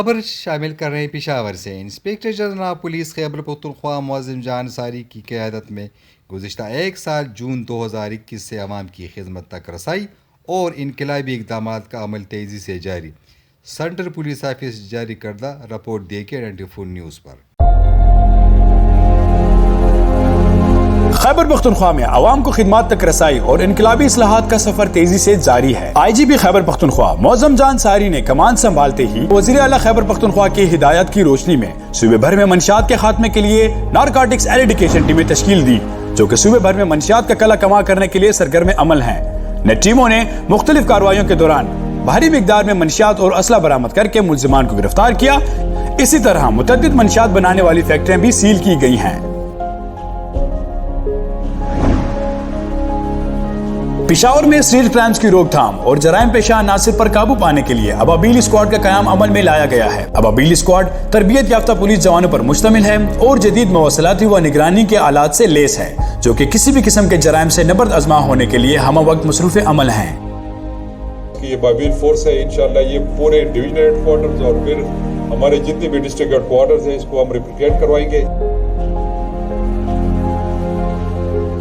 خبر شامل کر رہے ہیں پشاور سے۔ Inspector general police Khyber Pakhtunkhwa معظم جان انصاری کی قیادت میں گزشتہ 1 سال جون 2021 سے عوام کی خدمت تک رسائی اور انقلابی اقدامات کا عمل تیزی سے جاری۔ سینٹرل پولیس آفس جاری کردہ رپورٹ دیکھیں 94 نیوز پر۔ خیبر پختونخوا میں عوام کو خدمات تک رسائی اور انقلابی اصلاحات کا سفر تیزی سے جاری ہے۔ آئی جی پی خیبر پختونخوا معظم جان انصاری نے کمان سنبھالتے ہی وزیر اعلیٰ خیبر پختونخوا کی ہدایات کی روشنی میں صوبے بھر میں منشیات کے خاتمے کے لیے نارکوٹکس ایریڈیکیشن ٹیمیں تشکیل دی، جو کہ صوبے بھر میں منشیات کا کلا کما کرنے کے لیے سرگرم عمل ہیں۔ نیٹ ٹیموں نے مختلف کارروائیوں کے دوران بھاری مقدار میں منشیات اور اسلحہ برآمد کر کے ملزمان کو گرفتار کیا۔ اسی طرح متعدد منشیات بنانے والی فیکٹریاں بھی سیل کی گئی ہیں۔ پشاور میں اسٹریٹ کرائمز کی روک تھام اور جرائم پیشہ عناصر پر قابو پانے کے لیے ابابیل اسکواڈ کا قیام عمل میں لایا گیا ہے۔ ابابیل اسکواڈ تربیت یافتہ پولیس جوانوں پر مشتمل ہے اور جدید مواصلاتی و نگرانی کے آلات سے لیس ہے، جو کہ کسی بھی قسم کے جرائم سے نبرد آزما ہونے کے لیے ہمہ وقت مصروف عمل ہیں۔ یہ ابابیل فورس ہے، انشاءاللہ یہ پورے ڈویژنل ہیڈ کوارٹرز اور پھر ہمارے جتنے بھی ڈسٹرکٹ ہیڈ کوارٹرز ہیں اس کو ہم ریپلیکیٹ کروائیں گے۔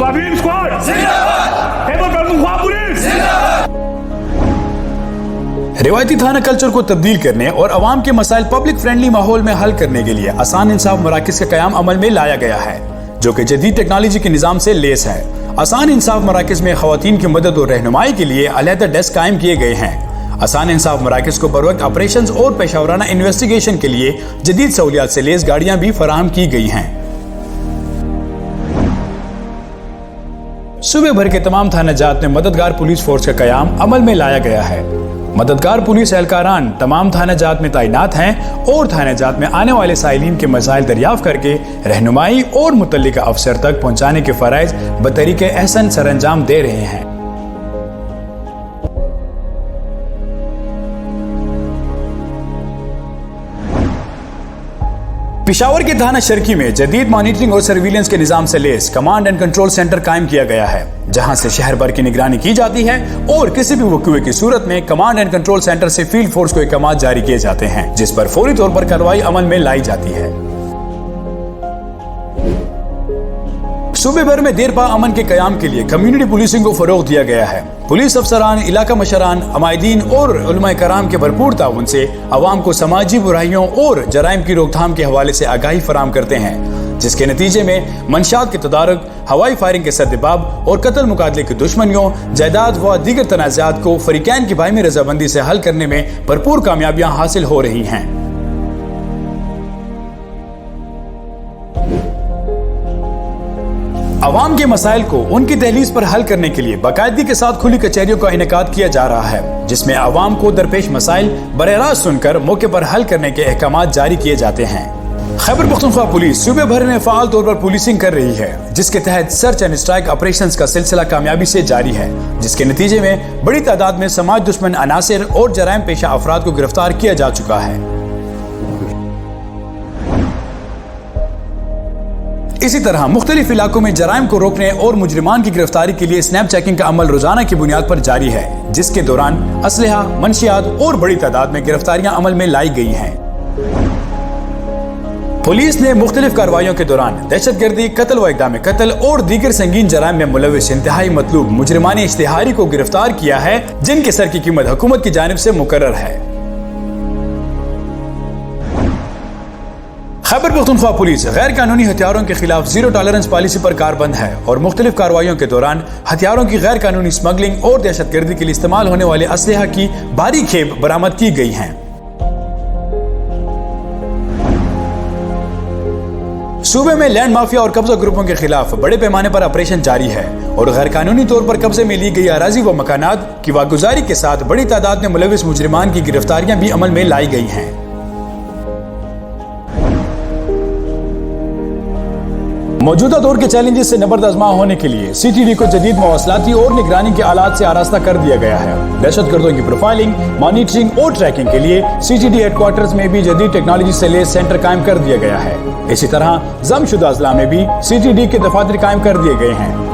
ابابیل اسکواڈ زندہ باد، خیبر پختونخوا پولیس زندہ باد۔ روایتی تھانہ کلچر کو تبدیل کرنے اور عوام کے مسائل پبلک فرینڈلی ماحول میں حل کرنے کے لیے آسان انصاف مراکز کا قیام عمل میں لایا گیا ہے، جو کہ جدید ٹیکنالوجی کے نظام سے لیس ہے۔ آسان انصاف مراکز میں خواتین کی مدد اور رہنمائی کے لیے علیحدہ ڈیسک قائم کیے گئے ہیں۔ آسان انصاف مراکز کو بروقت آپریشنز اور پیشہ ورانہ انویسٹیگیشن کے لیے جدید سہولیات سے لیس گاڑیاں بھی فراہم کی گئی ہیں۔ صوبے بھر کے تمام تھانہ جات میں مددگار پولیس فورس کا قیام عمل میں لایا گیا ہے۔ مددگار پولیس اہلکاران تمام تھانہ جات میں تعینات ہیں اور تھانہ جات میں آنے والے سائلین کے مسائل دریافت کر کے رہنمائی اور متعلقہ افسر تک پہنچانے کے فرائض بطریق احسن سر انجام دے رہے ہیں۔ پشاور کے تھانہ شرکی میں جدید مانیٹرنگ اور سرویلنس کے نظام سے لیس کمانڈ اینڈ کنٹرول سینٹر قائم کیا گیا ہے، جہاں سے شہر بھر کی نگرانی کی جاتی ہے اور کسی بھی وقوع کی صورت میں کمانڈ اینڈ کنٹرول سینٹر سے فیلڈ فورس کو احکامات جاری کیے جاتے ہیں، جس پر فوری طور پر کارروائی عمل میں لائی جاتی ہے۔ صوبے بھر میں دیر پا امن کے قیام کے لیے کمیونٹی پولیسنگ کو فروغ دیا گیا ہے۔ پولیس افسران، علاقہ مشران، عمائدین اور علماء کرام کے بھرپور تعاون سے عوام کو سماجی برائیوں اور جرائم کی روک تھام کے حوالے سے آگاہی فراہم کرتے ہیں، جس کے نتیجے میں منشیات کے تدارک، ہوائی فائرنگ کے سدباب اور قتل مقاتلے کی دشمنیوں، جائیداد و دیگر تنازعات کو فریقین کی باہمی رضامندی سے حل کرنے میں بھرپور کامیابیاں حاصل ہو رہی ہیں۔ عوام کے مسائل کو ان کی دہلیز پر حل کرنے کے لیے باقاعدگی کے ساتھ کھلی کچہریوں کا انعقاد کیا جا رہا ہے، جس میں عوام کو درپیش مسائل براہ راست سن کر موقع پر حل کرنے کے احکامات جاری کیے جاتے ہیں۔ خیبر پختونخوا پولیس صوبے بھر میں فعال طور پر پولیسنگ کر رہی ہے، جس کے تحت سرچ اینڈ اسٹرائک آپریشنز کا سلسلہ کامیابی سے جاری ہے، جس کے نتیجے میں بڑی تعداد میں سماج دشمن عناصر اور جرائم پیشہ افراد کو گرفتار کیا جا چکا ہے۔ اسی طرح مختلف علاقوں میں جرائم کو روکنے اور مجرمان کی گرفتاری کے لیے سنیپ چیکنگ کا عمل روزانہ کی بنیاد پر جاری ہے، جس کے دوران اسلحہ، منشیات اور بڑی تعداد میں گرفتاریاں عمل میں لائی گئی ہیں۔ پولیس نے مختلف کارروائیوں کے دوران دہشت گردی، قتل و اقدام قتل اور دیگر سنگین جرائم میں ملوث انتہائی مطلوب مجرمانی اشتہاری کو گرفتار کیا ہے، جن کے سر کی قیمت حکومت کی جانب سے مقرر ہے۔ خیبر پختونخوا پولیس غیر قانونی ہتھیاروں کے خلاف زیرو ٹالرنس پالیسی پر کاربند ہے اور مختلف کارروائیوں کے دوران ہتھیاروں کی غیر قانونی سمگلنگ اور دہشت گردی کے لیے استعمال ہونے والے اسلحہ کی بھاری کھیپ برآمد کی گئی ہیں۔ صوبے میں لینڈ مافیا اور قبضہ گروپوں کے خلاف بڑے پیمانے پر آپریشن جاری ہے اور غیر قانونی طور پر قبضے میں لی گئی اراضی و مکانات کی واگزاری کے ساتھ بڑی تعداد میں ملوث مجرمان کی گرفتاریاں بھی عمل میں لائی گئی ہیں۔ موجودہ دور کے چیلنجز سے نبرد آزما ہونے کے لیے سی ٹی ڈی کو جدید مواصلاتی اور نگرانی کے آلات سے آراستہ کر دیا گیا ہے۔ دہشت گردوں کی پروفائلنگ، مانیٹرنگ اور ٹریکنگ کے لیے C T D headquarters میں بھی جدید ٹیکنالوجی سے لیس سینٹر قائم کر دیا گیا ہے۔ اسی طرح ضم شدہ اضلاع میں بھی سی ٹی ڈی کے دفاتر قائم کر دیے گئے ہیں۔